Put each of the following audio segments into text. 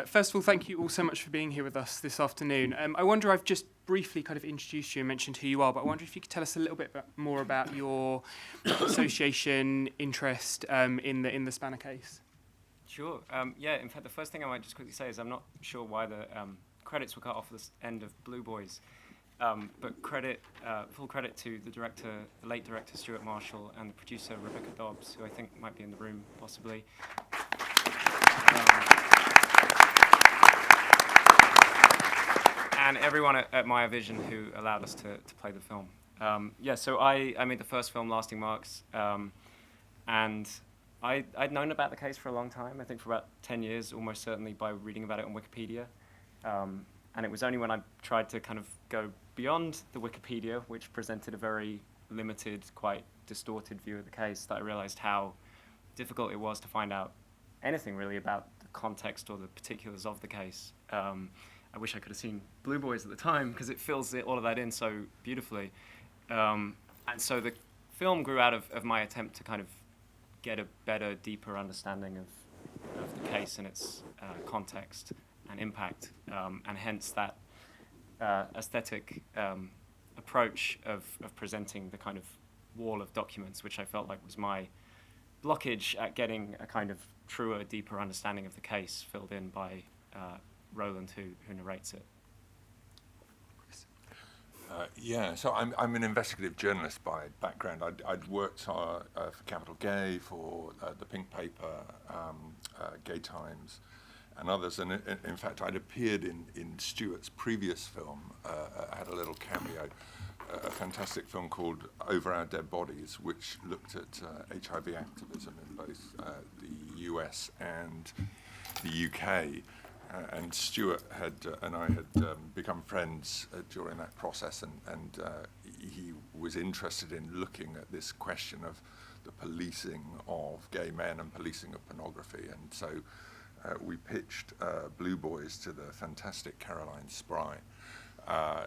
First of all, thank you all so much for being here with us this afternoon. I wonder, I've just briefly kind of introduced you and mentioned who you are, but I wonder if you could tell us a little bit more about your association, interest in the Spanner case. Sure. In fact, the first thing I might just quickly say is I'm not sure why the credits were cut off at the end of Blue Boys, but full credit to the late director Stuart Marshall, and the producer Rebecca Dobbs, who I think might be in the room possibly. And everyone at Maya Vision who allowed us to play the film. So I made the first film, Lasting Marks, and I'd known about the case for a long time, I think for about 10 years, almost certainly by reading about it on Wikipedia. And it was only when I tried to kind of go beyond the Wikipedia, which presented a very limited, quite distorted view of the case, that I realized how difficult it was to find out anything really about the context or the particulars of the case. I wish I could have seen Blue Boys at the time, because it fills all of that in so beautifully. And so the film grew out of my attempt to kind of get a better, deeper understanding of the case and its context and impact, and hence that aesthetic approach of presenting the kind of wall of documents, which I felt like was my blockage at getting a kind of truer, deeper understanding of the case filled in by Roland, who narrates it. So I'm an investigative journalist by background. I'd worked for Capital Gay, for the Pink Paper, Gay Times, and others. And in fact, I'd appeared in Stuart's previous film. I had a little cameo, a fantastic film called Over Our Dead Bodies, which looked at HIV activism in both the US and the UK. And Stuart and I had become friends during that process, and he was interested in looking at this question of the policing of gay men and policing of pornography. And so we pitched Blue Boys to the fantastic Caroline Spry,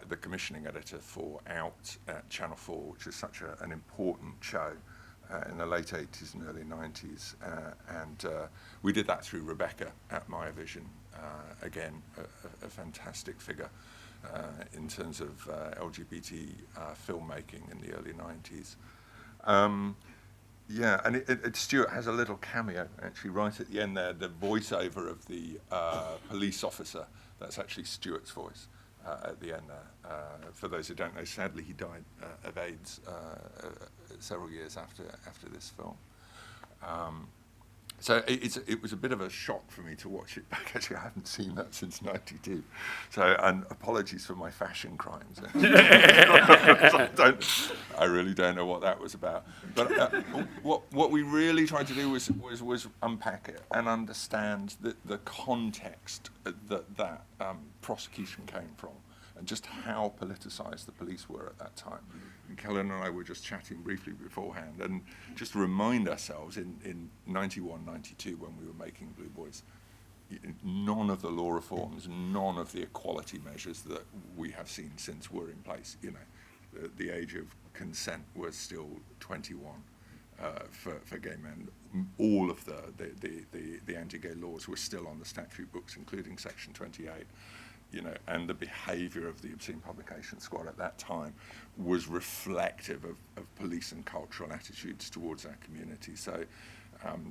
the commissioning editor for Out at Channel 4, which is such an important show in the late 80s and early 90s. And we did that through Rebecca at Maya Vision. Again, a fantastic figure in terms of LGBT filmmaking in the early 90s. And Stuart has a little cameo, actually, right at the end there, the voiceover of the police officer. That's actually Stuart's voice at the end there. For those who don't know, sadly, he died of AIDS several years after this film. So it was a bit of a shock for me to watch it back. Actually, I haven't seen that since '92. So, and apologies for my fashion crimes. I really don't know what that was about. But what we really tried to do was unpack it and understand the context that prosecution came from, and just how politicized the police were at that time. And Kellen and I were just chatting briefly beforehand, and just to remind ourselves, in 91, 92, when we were making Blue Boys, none of the law reforms, none of the equality measures that we have seen since were in place. You know, the age of consent was still 21 for gay men. All of the anti-gay laws were still on the statute books, including Section 28. You know, and the behaviour of the Obscene Publication Squad at that time was reflective of police and cultural attitudes towards our community. So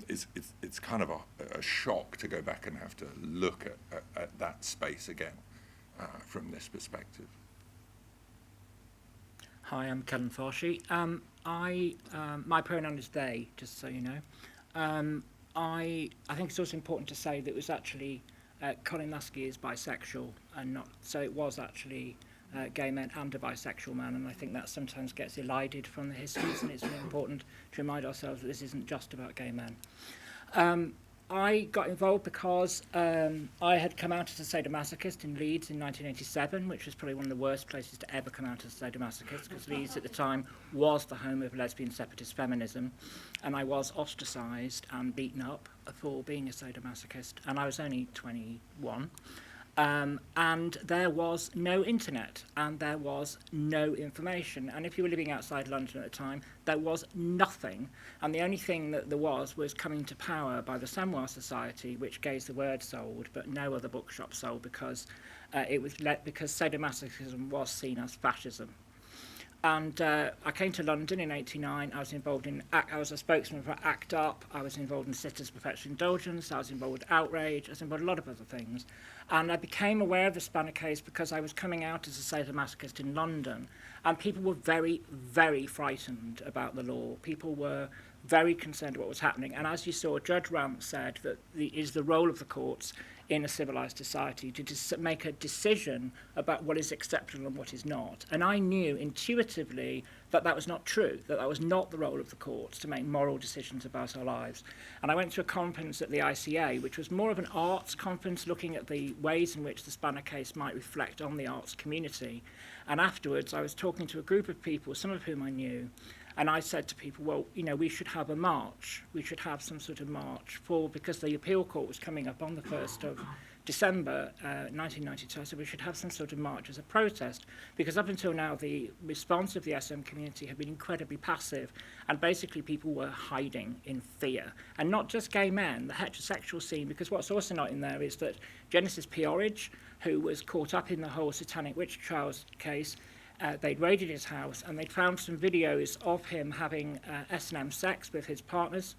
it's kind of a shock to go back and have to look at that space again from this perspective. Hi, I'm Kellen Farshi. My pronoun is they, just so you know. I think it's also important to say that it was actually Colin Lusky is bisexual, and not so it was actually gay men and a bisexual man, and I think that sometimes gets elided from the histories, and it's really important to remind ourselves that this isn't just about gay men. I got involved because I had come out as a sadomasochist in Leeds in 1987, which was probably one of the worst places to ever come out as a sadomasochist, because Leeds at the time was the home of lesbian separatist feminism, and I was ostracised and beaten up for being a sadomasochist, and I was only 21. And there was no internet, and there was no information. And if you were living outside London at the time, there was nothing. And the only thing that there was coming to power by the Samoa Society, which Gays the Word sold, but no other bookshop sold because because Sadomasochism was seen as fascism. And I came to London in '89. I was a spokesman for ACT UP. I was involved in Citizens Perpetual Indulgence. I was involved with Outrage. I was involved in a lot of other things. And I became aware of the Spanner case because I was coming out as a sadomasochist in London. And people were very, very frightened about the law. People were very concerned about what was happening. And as you saw, Judge Ramp said that it is the role of the courts in a civilized society to make a decision about what is acceptable and what is not. And I knew intuitively that that was not true, that that was not the role of the courts to make moral decisions about our lives. And I went to a conference at the ICA, which was more of an arts conference, looking at the ways in which the Spanner case might reflect on the arts community. And afterwards, I was talking to a group of people, some of whom I knew, and I said to people, well, we should have a march. We should have some sort of march because the appeal court was coming up on the 1st of December 1992. So we should have some sort of march as a protest, because up until now, the response of the SM community had been incredibly passive, and basically people were hiding in fear. And not just gay men, the heterosexual scene, because what's also not in there is that Genesis Peorage, who was caught up in the whole Satanic Witch Trials case, they'd raided his house and they'd found some videos of him having S&M sex with his partners,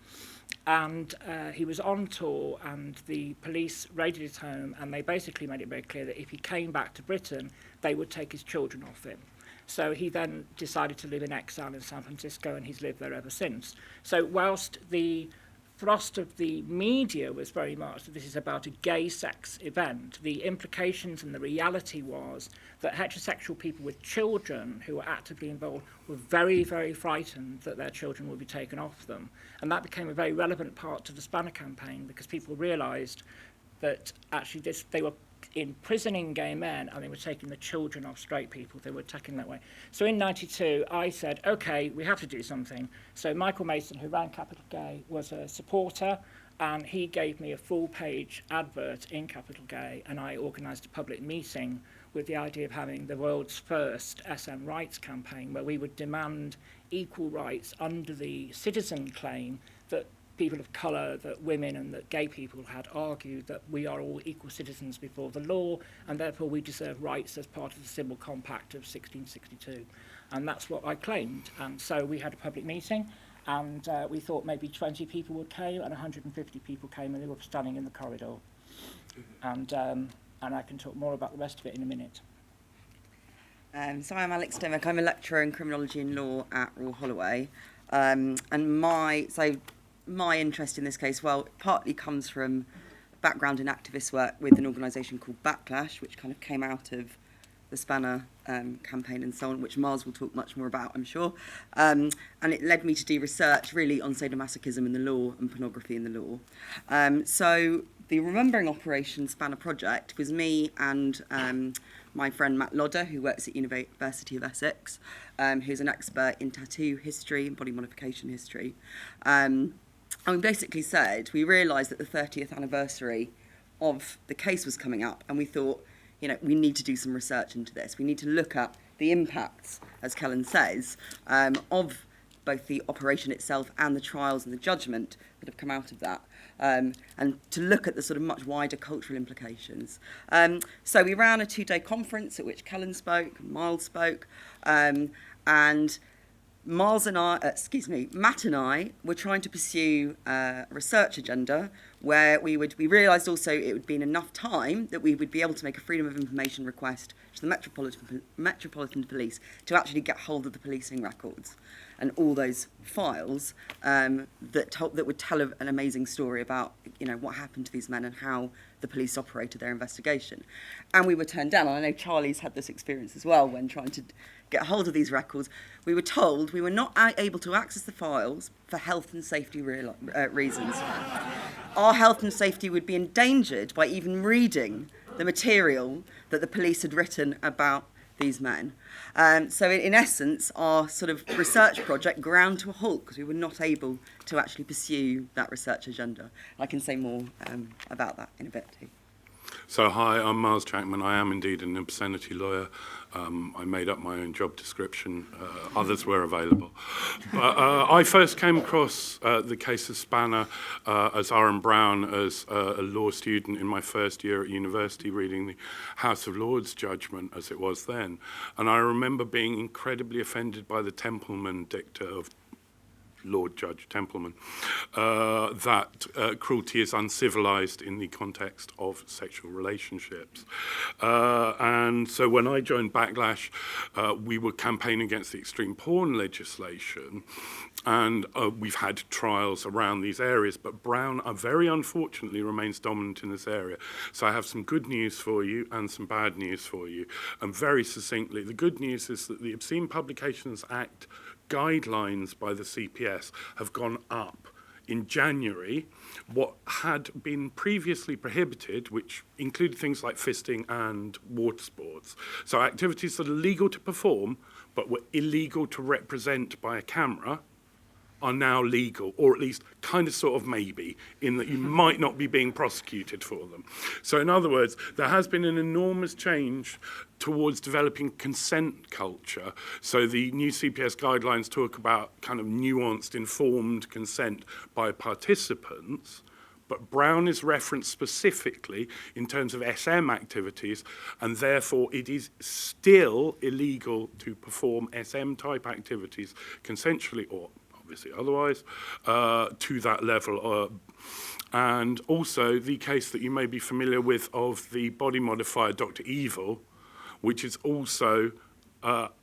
and he was on tour, and the police raided his home, and they basically made it very clear that if he came back to Britain, they would take his children off him. So he then decided to live in exile in San Francisco, and he's lived there ever since. So whilst the thrust of the media was very much that this is about a gay sex event, the implications and the reality was that heterosexual people with children who were actively involved were very, very frightened that their children would be taken off them. And that became a very relevant part to the Spanner campaign, because people realised that actually they were imprisoning gay men and they were taking the children off straight people. They were attacking that way. So in '92, I said, OK, we have to do something. So Michael Mason, who ran Capital Gay, was a supporter, and he gave me a full-page advert in Capital Gay, and I organised a public meeting with the idea of having the world's first SM rights campaign, where we would demand equal rights under the citizen claim that people of colour, that women and that gay people had argued that we are all equal citizens before the law, and therefore we deserve rights as part of the Civil Compact of 1662. And that's what I claimed. And so we had a public meeting, and we thought maybe 20 people would came, and 150 people came, and they were standing in the corridor. And I can talk more about the rest of it in a minute. So I'm Alex Dimmock. I'm a lecturer in criminology and law at Royal Holloway. My interest in this case, well, partly comes from background in activist work with an organisation called Backlash, which kind of came out of the Spanner campaign and so on, which Mars will talk much more about, I'm sure. And it led me to do research really on sadomasochism in the law and pornography in the law. So the Remembering Operation Spanner project was me and my friend Matt Lodder, who works at University of Essex, who's an expert in tattoo history and body modification history. And we basically said, we realised that the 30th anniversary of the case was coming up, and we thought, we need to do some research into this. We need to look at the impacts, as Kellen says, of both the operation itself and the trials and the judgment that have come out of that, and to look at the sort of much wider cultural implications. So we ran a 2-day conference at which Kellen spoke, Miles spoke, and Matt and I were trying to pursue a research agenda where we realised also it would be enough time that we would be able to make a freedom of information request to the Metropolitan Police to actually get hold of the policing records and all those files that would tell an amazing story about what happened to these men and how the police operated their investigation. And we were turned down. And I know Charlie's had this experience as well when trying to get hold of these records. We were told we were not able to access the files for health and safety reasons. Our health and safety would be endangered by even reading the material that the police had written about these men. So in essence, our sort of research project ground to a halt because we were not able to actually pursue that research agenda. I can say more about that in a bit too. So hi, I'm Miles Jackman. I am indeed an obscenity lawyer. I made up my own job description. Others were available. But I first came across the case of Spanner as Aaron Brown as a law student in my first year at university, reading the House of Lords judgment as it was then. And I remember being incredibly offended by the Templeman dicta of Lord Judge Templeman, that cruelty is uncivilized in the context of sexual relationships. And so when I joined Backlash, we were campaigning against the extreme porn legislation, and we've had trials around these areas, but Brown very unfortunately remains dominant in this area. So I have some good news for you and some bad news for you. And very succinctly, the good news is that the Obscene Publications Act guidelines by the CPS have gone up. In January, what had been previously prohibited, which included things like fisting and water sports, so activities that are legal to perform but were illegal to represent by a camera, are now legal, or at least kind of sort of maybe, in that you might not be being prosecuted for them. So in other words, there has been an enormous change towards developing consent culture. So the new CPS guidelines talk about kind of nuanced, informed consent by participants, but Brown is referenced specifically in terms of SM activities, and therefore it is still illegal to perform SM-type activities consensually or obviously otherwise, to that level. And also the case that you may be familiar with of the body modifier Dr. Evil, which is also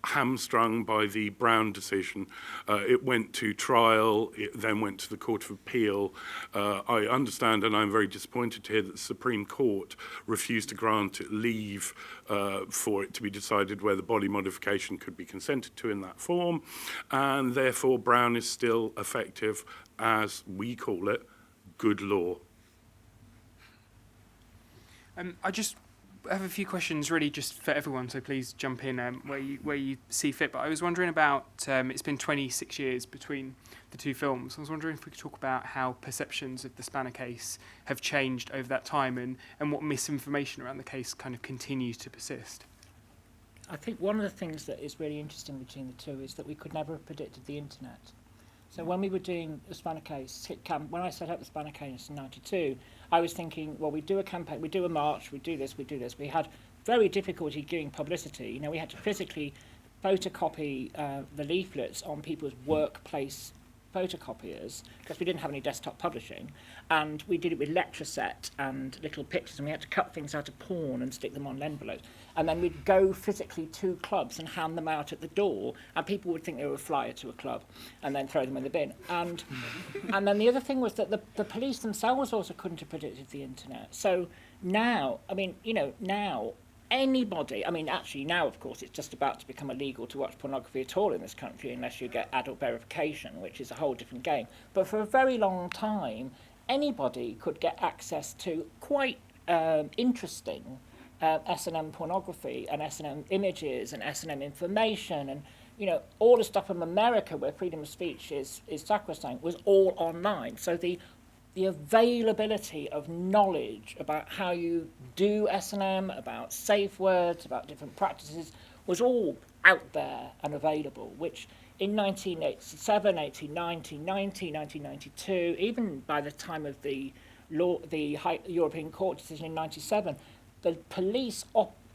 hamstrung by the Brown decision. It went to trial, it then went to the Court of Appeal. I understand, and I'm very disappointed to hear that the Supreme Court refused to grant it leave for it to be decided whether body modification could be consented to in that form, and therefore Brown is still effective as, we call it, good law. I have a few questions really just for everyone, so please jump in where you see fit. But I was wondering about, it's been 26 years between the two films. I was wondering if we could talk about how perceptions of the Spanner case have changed over that time and what misinformation around the case kind of continues to persist. I think one of the things that is really interesting between the two is that we could never have predicted the internet. So when we were doing the Spanner case, when I set up the Spanner case in '92, I was thinking, well, we do a campaign, we do a march, we do this, we do this. We had very difficulty giving publicity. You know, we had to physically photocopy the leaflets on people's workplace photocopiers because we didn't have any desktop publishing, and we did it with lecture set and little pictures, and we had to cut things out of porn and stick them on envelopes, and then we'd go physically to clubs and hand them out at the door, and people would think they were a flyer to a club and then throw them in the bin. And then the other thing was that the police themselves also couldn't have predicted the internet. So now, I mean, you know, now anybody, I mean, actually now, of course, it's just about to become illegal to watch pornography at all in this country unless you get adult verification, which is a whole different game. But for a very long time, anybody could get access to quite interesting S&M pornography and S&M images and S&M information, and, you know, all the stuff from America where freedom of speech is sacrosanct was all online. So the availability of knowledge about how you do S&M, about safe words, about different practices, was all out there and available, which in 1987, 1890, 1992, even by the time of the European Court decision in 97, the police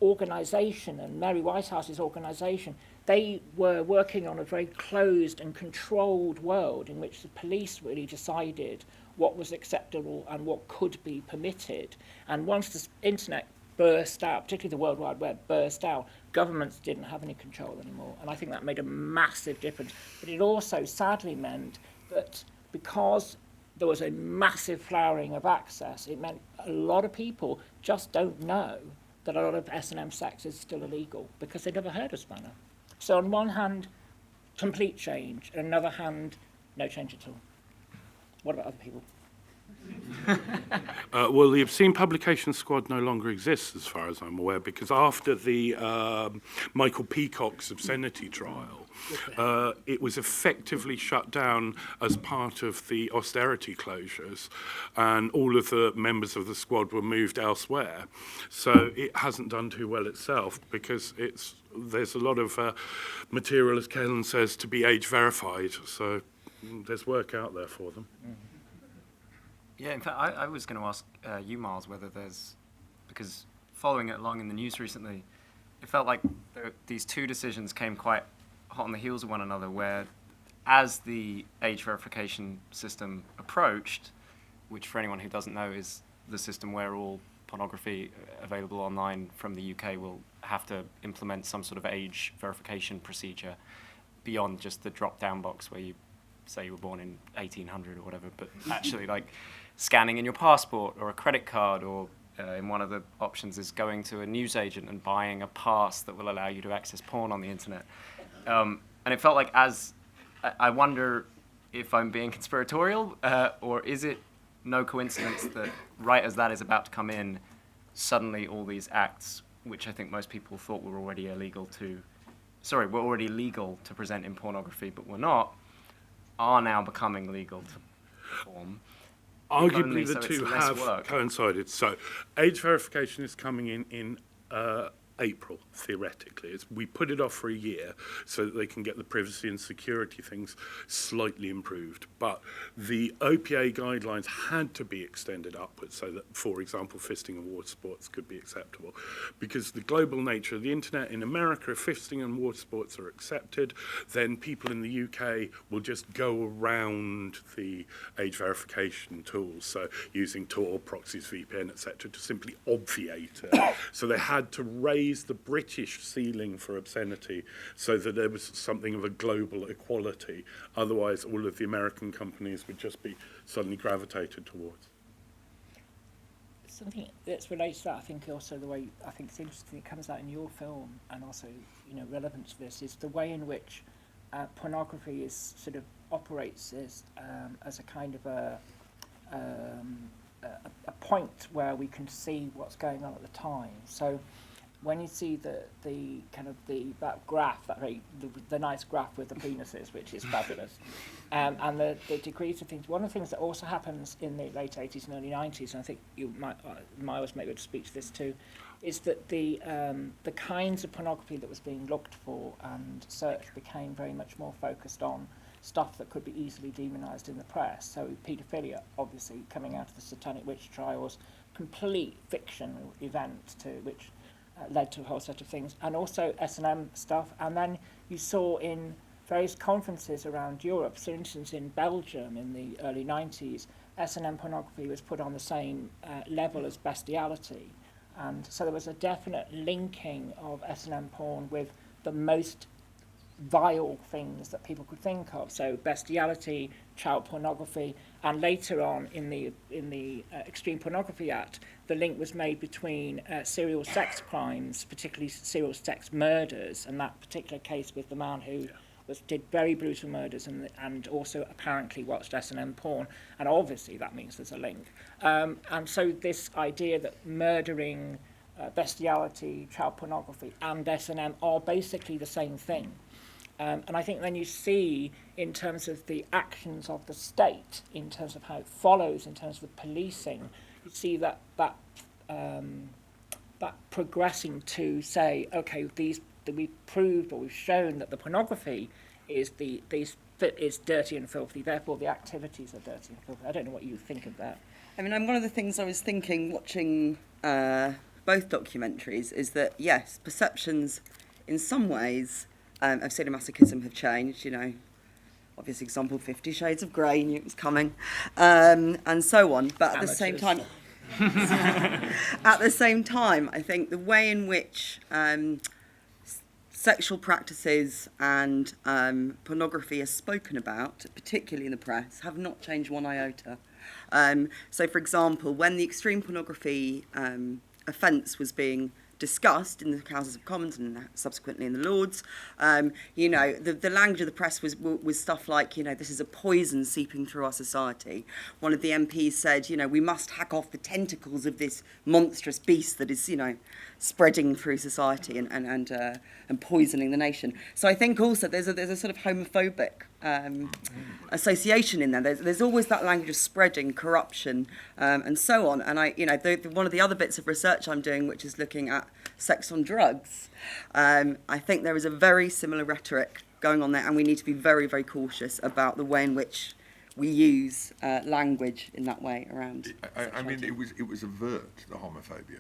organisation and Mary Whitehouse's organisation, they were working on a very closed and controlled world in which the police really decided what was acceptable and what could be permitted. And once the internet burst out, particularly the World Wide Web burst out, governments didn't have any control anymore. And I think that made a massive difference. But it also sadly meant that because there was a massive flowering of access, it meant a lot of people just don't know that a lot of S&M sex is still illegal because they never heard of Spanner. So on one hand, complete change, and on the other hand, no change at all. What about other people? Well, the Obscene Publication Squad no longer exists, as far as I'm aware, because after the Michael Peacock's Obscenity trial, it was effectively shut down as part of the austerity closures, and all of the members of the squad were moved elsewhere. So it hasn't done too well itself, because there's a lot of material, as Kellen says, to be age verified. So there's work out there for them. Yeah, in fact, I was going to ask you, Miles, whether because following it along in the news recently, it felt like these two decisions came quite hot on the heels of one another, where as the age verification system approached, which for anyone who doesn't know is the system where all pornography available online from the UK will have to implement some sort of age verification procedure beyond just the drop-down box where you say you were born in 1800 or whatever, but actually like scanning in your passport or a credit card, or in one of the options is going to a newsagent and buying a pass that will allow you to access porn on the internet. And it felt like, I wonder if I'm being conspiratorial, or is it no coincidence that right as that is about to come in, suddenly all these acts, which I think most people thought were already legal to present in pornography, but were not, are now becoming legal to perform. Arguably, the two have coincided. So, age verification is coming in April, theoretically. We put it off for a year so that they can get the privacy and security things slightly improved. But the OPA guidelines had to be extended upwards so that, for example, fisting and water sports could be acceptable. Because the global nature of the internet in America, if fisting and water sports are accepted, then people in the UK will just go around the age verification tools, so using Tor, proxies, VPN, etc., to simply obviate it. So they had to raise the British ceiling for obscenity so that there was something of a global equality. Otherwise, all of the American companies would just be suddenly gravitated towards. Something that's related to that, I think, also the way I think it's interesting it comes out in your film, and also relevant to this, is the way in which pornography is sort of operates as a kind of a point where we can see what's going on at the time. So when you see that graph, the nice graph with the penises, which is fabulous, and the degrees of things. One of the things that also happens in the late 80s and early 90s, and I think you Miles may be able to speak to this too, is that the kinds of pornography that was being looked for and searched became very much more focused on stuff that could be easily demonised in the press. So paedophilia, obviously, coming out of the Satanic Witch trials, complete fiction event to which led to a whole set of things, and also S&M stuff. And then you saw in various conferences around Europe, for instance in Belgium in the early 90s, S&M pornography was put on the same level as bestiality. And so there was a definite linking of S&M porn with the most vile things that people could think of. So bestiality, child pornography, and later on in the Extreme Pornography Act, the link was made between serial sex crimes, particularly serial sex murders, and that particular case with the man who did very brutal murders and also apparently watched S&M porn, and obviously that means there's a link. And so this idea that murdering, bestiality, child pornography, and S&M are basically the same thing. And I think then you see, in terms of the actions of the state, in terms of how it follows, in terms of the policing, you see that progressing to say, okay, that we've proved or we've shown that the pornography is dirty and filthy, therefore the activities are dirty and filthy. I don't know what you think of that. I mean, one of the things I was thinking watching both documentaries is that, yes, perceptions in some ways of sadomasochism have changed, obvious example, 50 Shades of Grey, knew it was coming, and so on. But at the same time, I think the way in which sexual practices and pornography are spoken about, particularly in the press, have not changed one iota. So, for example, when the extreme pornography offence was being discussed in the Houses of Commons and subsequently in the Lords. You know, the language of the press was stuff like, you know, this is a poison seeping through our society. One of the MPs said, you know, we must hack off the tentacles of this monstrous beast that is, you know, spreading through society and poisoning the nation. So I think also there's a sort of homophobic association in there. There's always that language of spreading, corruption, and so on. And one of the other bits of research I'm doing, which is looking at sex on drugs, I think there is a very similar rhetoric going on there, and we need to be very, very cautious about the way in which we use language in that way around. I mean, it was overt, the homophobia.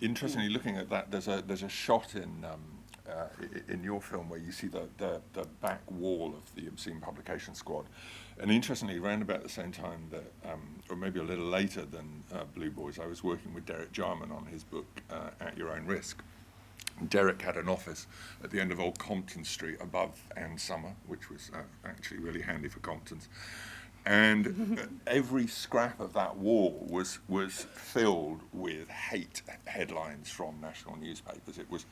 Interestingly, looking at that, there's a shot in your film where you see the back wall of the Obscene Publication Squad, and interestingly, around about the same time that, or maybe a little later than Blue Boys, I was working with Derek Jarman on his book At Your Own Risk. Derek had an office at the end of Old Compton Street above Ann Summer, which was actually really handy for Comptons. And every scrap of that wall was filled with hate headlines from national newspapers. It was,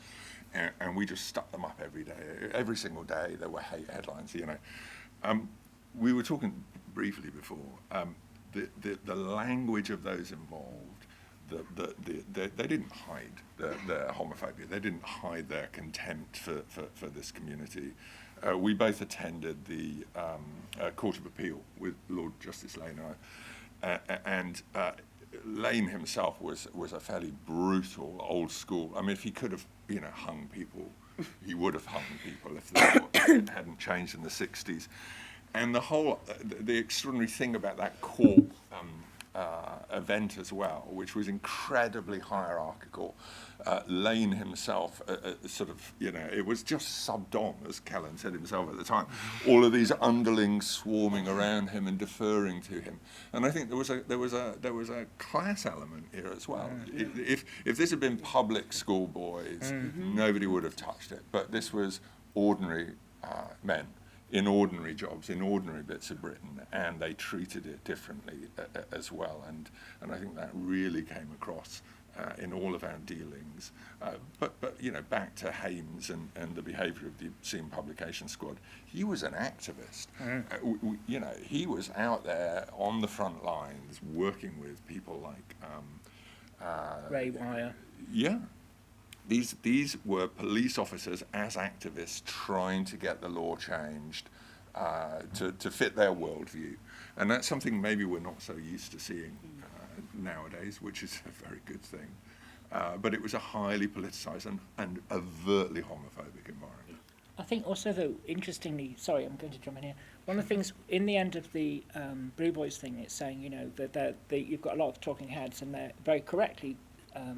and we just stuck them up every day. Every single day there were hate headlines. You know, we were talking briefly before. The language of those involved. They didn't hide their homophobia. They didn't hide their contempt for this community. We both attended the Court of Appeal with Lord Justice Lyne, and Lyne himself was a fairly brutal, old school. I mean, if he could have, you know, hung people, he would have hung people if the law hadn't changed in the 60s. And the extraordinary thing about that court event as well, which was incredibly hierarchical. Lyne himself, sort of, you know, it was just sub-dom, as Callan said himself at the time. All of these underlings swarming around him and deferring to him, and I think there was a class element here as well. If this had been public school boys, nobody would have touched it. But this was ordinary men in ordinary jobs, in ordinary bits of Britain, and they treated it differently as well. And I think that really came across in all of our dealings. But you know, back to Hames and the behaviour of the Obscene Publication Squad, he was an activist. You know, he was out there on the front lines working with people like Ray Wire. Yeah. These were police officers as activists trying to get the law changed to fit their worldview. And that's something maybe we're not so used to seeing nowadays, which is a very good thing. But it was a highly politicised and overtly homophobic environment. I think also, though, interestingly, sorry, I'm going to jump in here. One of the things in the end of the Blue Boys thing, it's saying, you know, that you've got a lot of talking heads, and they're very correctly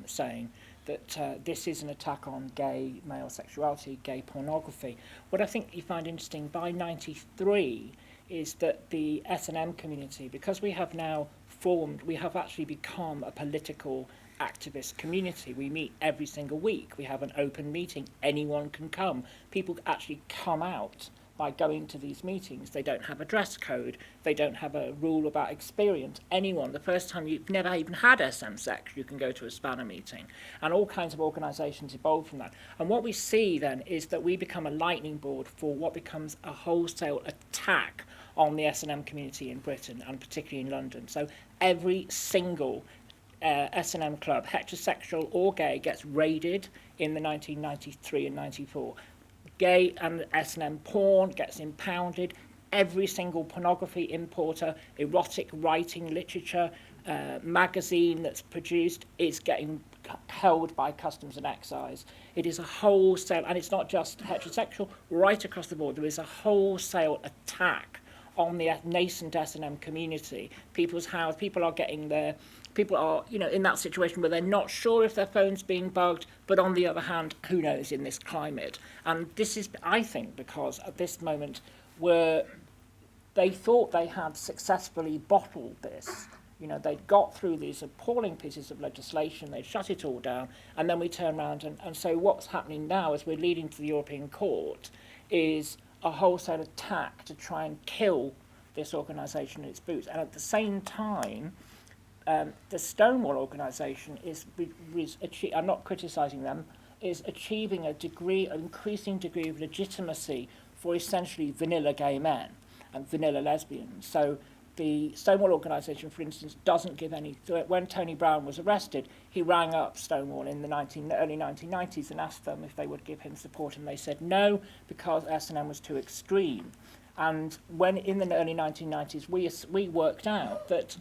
saying that this is an attack on gay male sexuality, gay pornography. What I think you find interesting by 93 is that the S&M community, because we have now formed, we have actually become a political activist community. We meet every single week. We have an open meeting. Anyone can come. People actually come out by going to these meetings. They don't have a dress code. They don't have a rule about experience. Anyone, the first time you've never even had SM sex, you can go to a spanner meeting. And all kinds of organisations evolve from that. And what we see then is that we become a lightning board for what becomes a wholesale attack on the S&M community in Britain, and particularly in London. So every single S&M club, heterosexual or gay, gets raided in the 1993 and 94. Gay and S&M porn gets impounded. Every single pornography importer, erotic writing literature, magazine that's produced is getting held by customs and excise. It is a wholesale, and it's not just heterosexual, right across the board. There is a wholesale attack on the nascent S&M community. People's house, people are, you know, in that situation where they're not sure if their phone's being bugged, but on the other hand, who knows in this climate. And this is, I think, because at this moment where they thought they had successfully bottled this, you know, they'd got through these appalling pieces of legislation, they'd shut it all down, and then we turn around and so what's happening now as we're leading to the European Court is a wholesale attack to try and kill this organisation in its boots. And at the same time, the Stonewall organisation I'm not criticising them, is achieving an increasing degree of legitimacy for essentially vanilla gay men and vanilla lesbians. So the Stonewall organisation, for instance, doesn't give any... When Tony Brown was arrested, he rang up Stonewall in the early 1990s and asked them if they would give him support, and they said no, because S&M was too extreme. And when in the early 1990s, we worked out that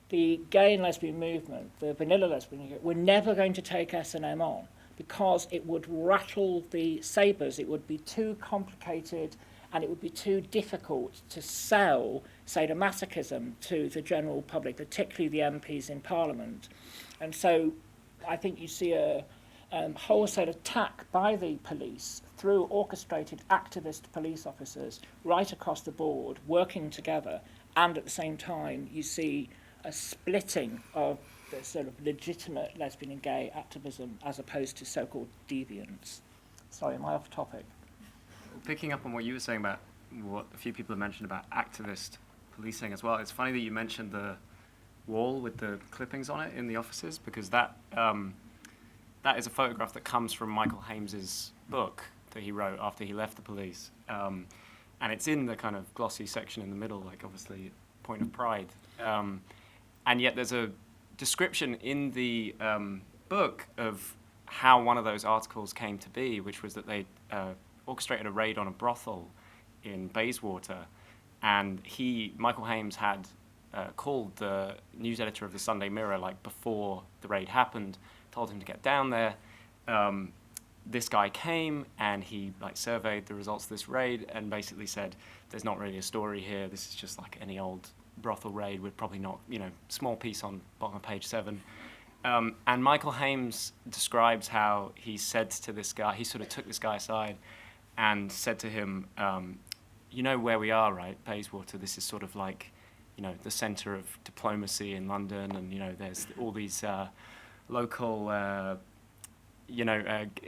the gay and lesbian movement, the vanilla lesbian movement, were never going to take S&M on because it would rattle the sabres, it would be too complicated, and it would be too difficult to sell sadomasochism to the general public, particularly the MPs in Parliament. And so I think you see a wholesale attack by the police through orchestrated activist police officers right across the board, working together, and at the same time you see a splitting of the sort of legitimate lesbian and gay activism as opposed to so-called deviants. Sorry, am I off topic? Picking up on what you were saying about what a few people have mentioned about activist policing as well, it's funny that you mentioned the wall with the clippings on it in the offices, because that is a photograph that comes from Michael Hames's book that he wrote after he left the police. And it's in the kind of glossy section in the middle, like obviously point of pride. And yet there's a description in the book of how one of those articles came to be, which was that they orchestrated a raid on a brothel in Bayswater, and Michael Hames had called the news editor of the Sunday Mirror like before the raid happened, told him to get down there. This guy came and he like surveyed the results of this raid and basically said, there's not really a story here, this is just like any old brothel raid with probably not, small piece on bottom of page 7. And Michael Hames describes how he said to this guy, he sort of took this guy aside and said to him, you know where we are, right? Bayswater, this is sort of like, the centre of diplomacy in London, and, there's all these local,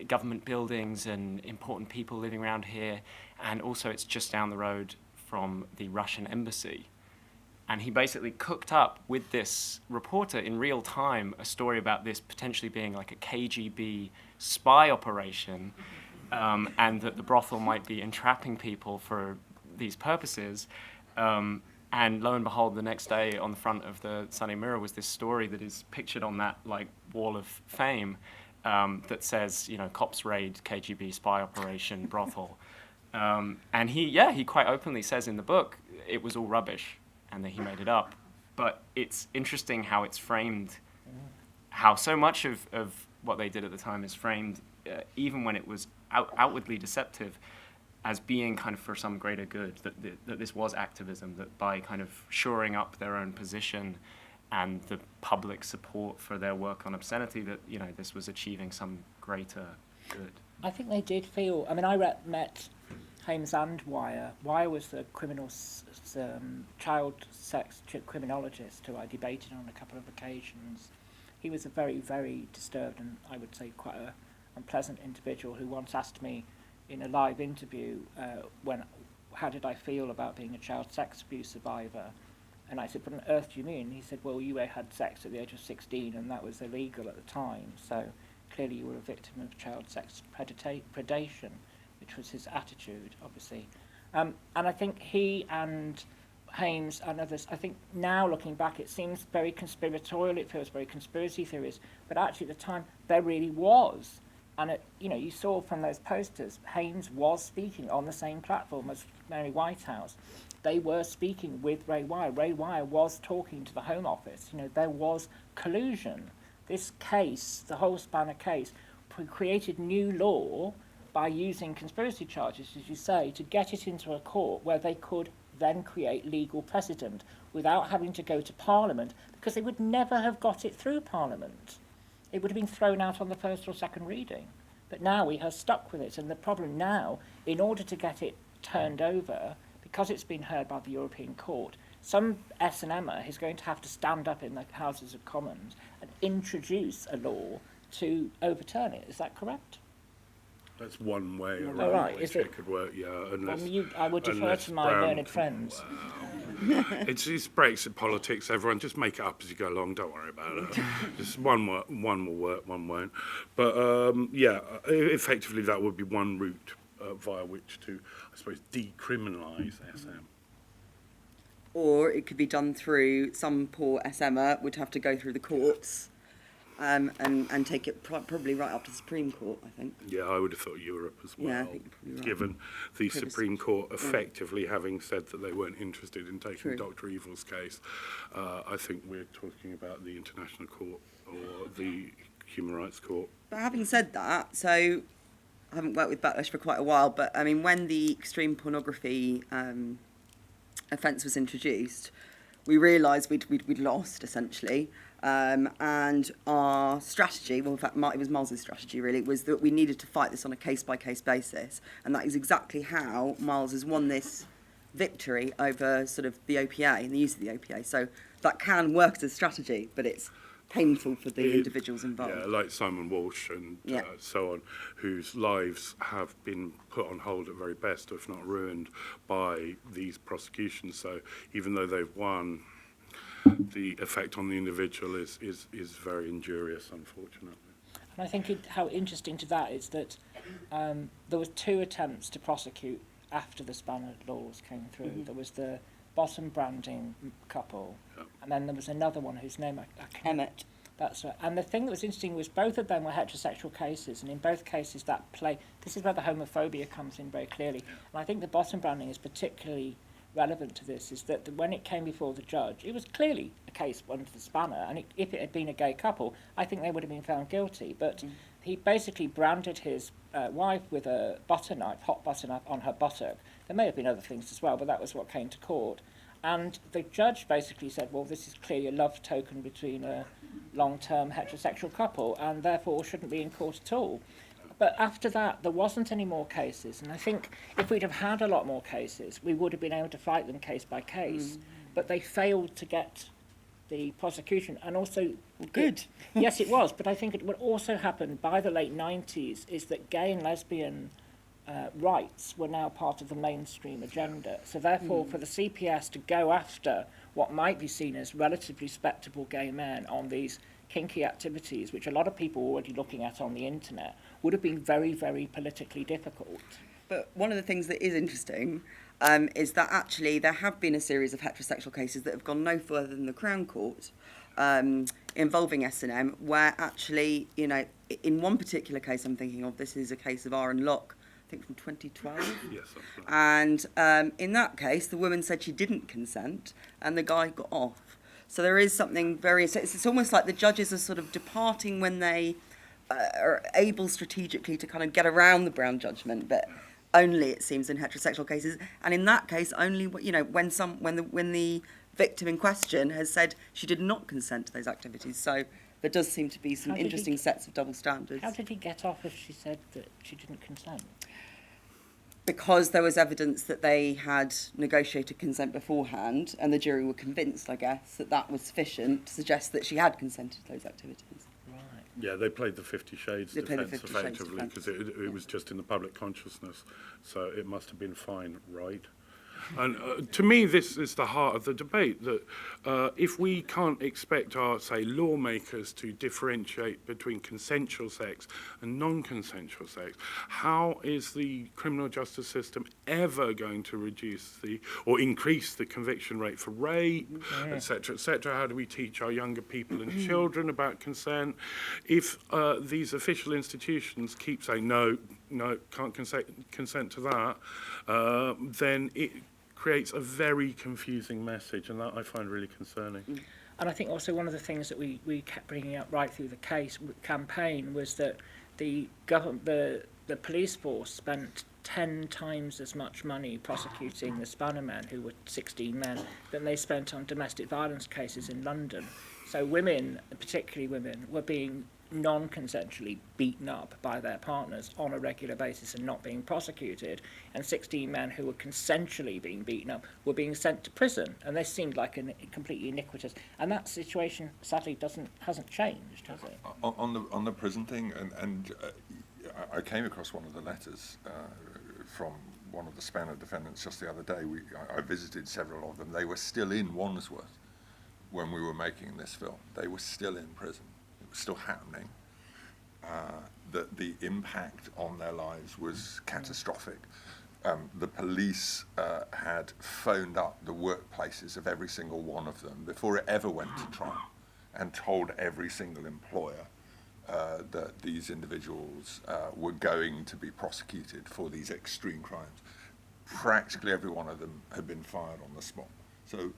government buildings and important people living around here, and also it's just down the road from the Russian embassy. And he basically cooked up with this reporter in real time a story about this potentially being like a KGB spy operation, and that the brothel might be entrapping people for these purposes. And lo and behold, the next day on the front of the Sunday Mirror was this story that is pictured on that like wall of fame that says, cops raid KGB spy operation brothel. And he quite openly says in the book it was all rubbish and that he made it up. But it's interesting how it's framed, how so much of what they did at the time is framed, even when it was outwardly deceptive, as being kind of for some greater good, that this was activism, that by kind of shoring up their own position and the public support for their work on obscenity, that, this was achieving some greater good. I think they did feel... I mean, I met Hames and Wire. Wire was the child sex criminologist who I debated on a couple of occasions. He was a very, very disturbed and, I would say, quite an unpleasant individual who once asked me in a live interview how did I feel about being a child sex abuse survivor, and I said, what on earth do you mean? He said, well, you had sex at the age of 16 and that was illegal at the time, so clearly you were a victim of child sex predation, which was his attitude, obviously. And I think he and Hames and others, I think now looking back it seems very conspiratorial, it feels very conspiracy theories, but actually at the time there really was. And you saw from those posters, Hames was speaking on the same platform as Mary Whitehouse. They were speaking with Ray Wire. Ray Wire was talking to the Home Office. There was collusion. This case, the whole Spanner case, created new law by using conspiracy charges, as you say, to get it into a court where they could then create legal precedent without having to go to Parliament, because they would never have got it through Parliament. It would have been thrown out on the first or second reading. But now we have stuck with it, and the problem now, in order to get it turned over, because it's been heard by the European Court, some S&M'er is going to have to stand up in the Houses of Commons and introduce a law to overturn it. Is that correct? That's one way Oh, around right, which is it? could work, yeah. Unless, I would defer unless to my Brown learned can- friends. It's Brexit politics. Everyone just make it up as you go along. Don't worry about it. Just one will work, one won't. But effectively that would be one route via which to, I suppose, decriminalise SM. Or it could be done through some poor SMer would have to go through the courts and take it probably right up to the Supreme Court, I think. Yeah, I would have thought Europe as well. Yeah, I think you're probably right. Given the Privacy. Supreme Court effectively having said that they weren't interested in taking True. Dr. Evil's case, I think we're talking about the International Court or the Human Rights Court. But having said that, so I haven't worked with Backlash for quite a while, but I mean, when the extreme pornography offence was introduced, we realised we'd lost, essentially. And our strategy, well, in fact, it was Miles's strategy, really, was that we needed to fight this on a case-by-case basis. And that is exactly how Miles has won this victory over sort of the OPA and the use of the OPA. So that can work as a strategy, but it's painful for the individuals involved. Yeah, like Simon Walsh and so on, whose lives have been put on hold at very best, if not ruined, by these prosecutions. So even though they've won, the effect on the individual is very injurious, unfortunately. And I think how interesting to that is that there was 2 attempts to prosecute after the Spanner laws came through. Mm-hmm. There was the bottom branding couple, and then there was another one whose name I can't... Emmett. That's right. And the thing that was interesting was both of them were heterosexual cases, and in both cases that this is where the homophobia comes in very clearly. And I think the bottom branding is particularly relevant to this, is that when it came before the judge, it was clearly a case under the Spanner, and if it had been a gay couple, I think they would have been found guilty. But he basically branded his wife with a hot butter knife on her buttock. There may have been other things as well, but that was what came to court. And the judge basically said, well, this is clearly a love token between a long-term heterosexual couple, and therefore shouldn't be in court at all. But after that, there wasn't any more cases. And I think if we'd have had a lot more cases, we would have been able to fight them case by case. But they failed to get the prosecution. And also... Well, good. Yes, it was. But I think what also happened by the late 90s is that gay and lesbian rights were now part of the mainstream agenda. So therefore, for the CPS to go after what might be seen as relatively respectable gay men on these kinky activities, which a lot of people were already looking at on the internet, would have been very, very politically difficult. But one of the things that is interesting is that actually there have been a series of heterosexual cases that have gone no further than the Crown Court involving S&M, where actually, you know, in one particular case I'm thinking of, this is a case of Aaron Locke, I think from 2012. Yes, that's right. And in that case, the woman said she didn't consent, and the guy got off. So there is something very... So it's almost like the judges are sort of departing when they are able strategically to kind of get around the Brown judgment, but only, it seems, in heterosexual cases. And in that case, only, you know, when the victim in question has said she did not consent to those activities. So there does seem to be some interesting sets of double standards. How did he get off if she said that she didn't consent? Because there was evidence that they had negotiated consent beforehand, and the jury were convinced, I guess, that that was sufficient to suggest that she had consented to those activities. Right. Yeah, they played the 50 Shades They played the defence 50 Shades effectively defence. because it was just in the public consciousness, so it must have been fine, right? And to me, this is the heart of the debate, that if we can't expect our, say, lawmakers to differentiate between consensual sex and non-consensual sex, how is the criminal justice system ever going to reduce or increase the conviction rate for rape, et cetera, et cetera? How do we teach our younger people and children about consent? If these official institutions keep saying, no, can't consent to that, then it creates a very confusing message, and that I find really concerning. And I think also one of the things that we kept bringing up right through the campaign was that the police force spent 10 times as much money prosecuting the Spanner men, who were 16 men, than they spent on domestic violence cases in London. So women, particularly women, were being non-consensually beaten up by their partners on a regular basis and not being prosecuted, and 16 men who were consensually being beaten up were being sent to prison, and this seemed like completely iniquitous. And that situation sadly hasn't changed, has it? On the prison thing, and I came across one of the letters from one of the Spanner defendants just the other day. I visited several of them. They were still in Wandsworth when we were making this film. They were still in prison. It was still happening. The impact on their lives was catastrophic. The police had phoned up the workplaces of every single one of them before it ever went to trial, and told every single employer that these individuals were going to be prosecuted for these extreme crimes. Practically every one of them had been fired on the spot. So,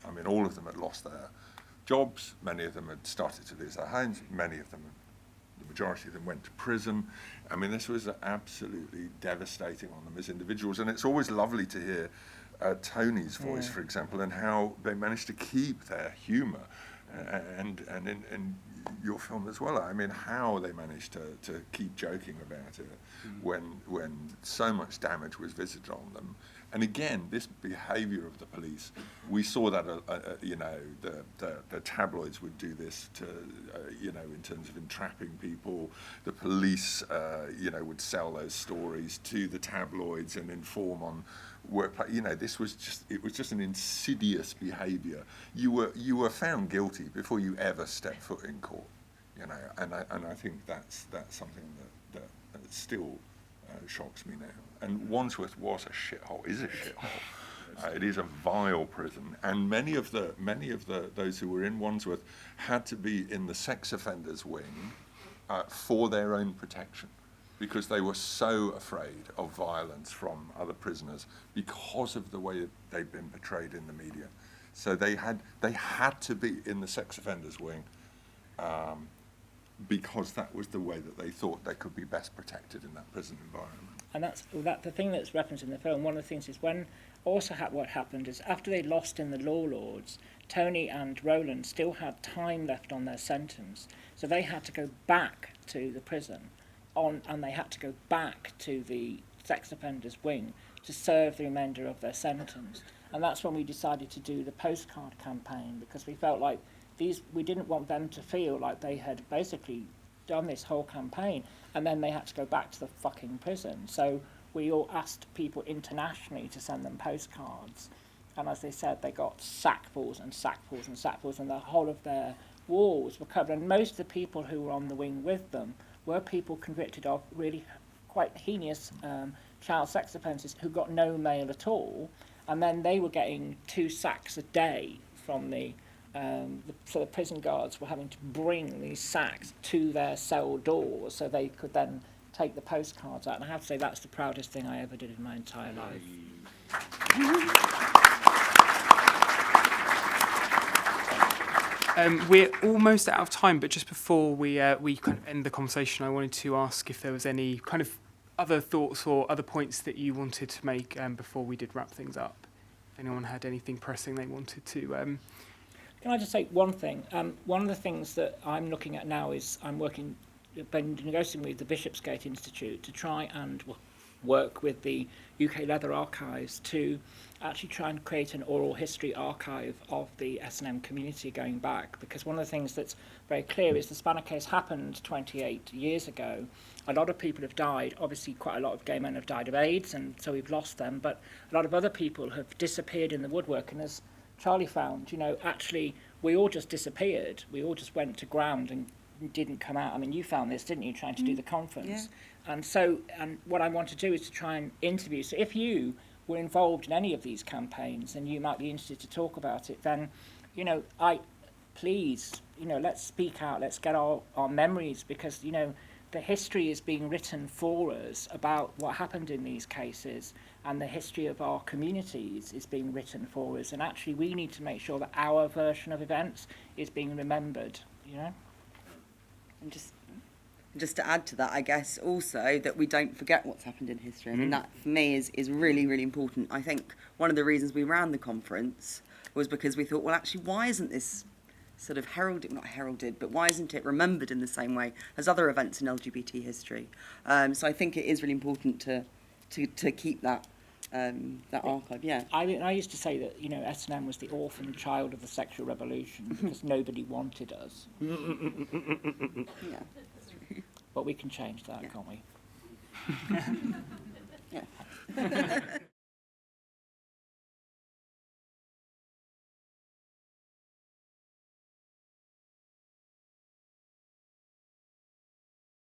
I mean, all of them had lost their jobs. Many of them had started to lose their homes. Many of them, the majority of them, went to prison. I mean, this was absolutely devastating on them as individuals. And it's always lovely to hear Tony's voice, for example, and how they managed to keep their humour, and in your film as well. I mean, how they managed to keep joking about it when so much damage was visited on them. And again, this behaviour of the police, we saw that, you know, the tabloids would do this to, you know, in terms of entrapping people. The police, you know, would sell those stories to the tabloids and inform on workplace. You know, it was just an insidious behaviour. You were found guilty before you ever stepped foot in court. You know, and I think that's something that still shocks me now. And Wandsworth was a shithole, is a shithole. It is a vile prison, and many of those who were in Wandsworth had to be in the sex offenders wing for their own protection, because they were so afraid of violence from other prisoners because of the way that they'd been portrayed in the media. So they had to be in the sex offenders wing. Because that was the way that they thought they could be best protected in that prison environment. And that's the thing that's referenced in the film. One of the things is when also what happened is after they lost in the Law Lords, Tony and Roland still had time left on their sentence, so they had to go back to the prison and they had to go back to the sex offenders wing to serve the remainder of their sentence. And that's when we decided to do the postcard campaign, because we felt like we didn't want them to feel like they had basically done this whole campaign and then they had to go back to the fucking prison. So we all asked people internationally to send them postcards, and as they said, they got sackfuls and sackfuls and sackfuls, and the whole of their walls were covered. And most of the people who were on the wing with them were people convicted of really quite heinous child sex offences who got no mail at all, and then they were getting 2 sacks a day from so the prison guards were having to bring these sacks to their cell doors so they could then take the postcards out. And I have to say that's the proudest thing I ever did in my entire life. We're almost out of time, but just before we kind of end the conversation, I wanted to ask if there was any kind of other thoughts or other points that you wanted to make before we did wrap things up. If anyone had anything pressing they wanted to... Can I just say one thing? One of the things that I'm looking at now is been negotiating with the Bishopsgate Institute to try and work with the UK Leather Archives to actually try and create an oral history archive of the S&M community going back, because one of the things that's very clear is the Spanner case happened 28 years ago. A lot of people have died. Obviously, quite a lot of gay men have died of AIDS, and so we've lost them, but a lot of other people have disappeared in the woodwork, and as Charlie found, you know, actually we all just disappeared. We all just went to ground and didn't come out. I mean, you found this, didn't you, trying to do the conference? Yeah. And what I want to do is to try and interview. So if you were involved in any of these campaigns and you might be interested to talk about it, then, you know, please, you know, let's speak out. Let's get our memories, because, you know, the history is being written for us about what happened in these cases, and the history of our communities is being written for us, and actually we need to make sure that our version of events is being remembered, you know? And just to add to that, I guess also that we don't forget what's happened in history. I mean, that for me is really, really important. I think one of the reasons we ran the conference was because we thought, well, actually, why isn't this sort of not heralded, but why isn't it remembered in the same way as other events in LGBT history? So I think it is really important to keep that archive. Yeah. I used to say that, you know, S&M was the orphan child of the sexual revolution because nobody wanted us. Yeah. But we can change that, can't we? Yeah.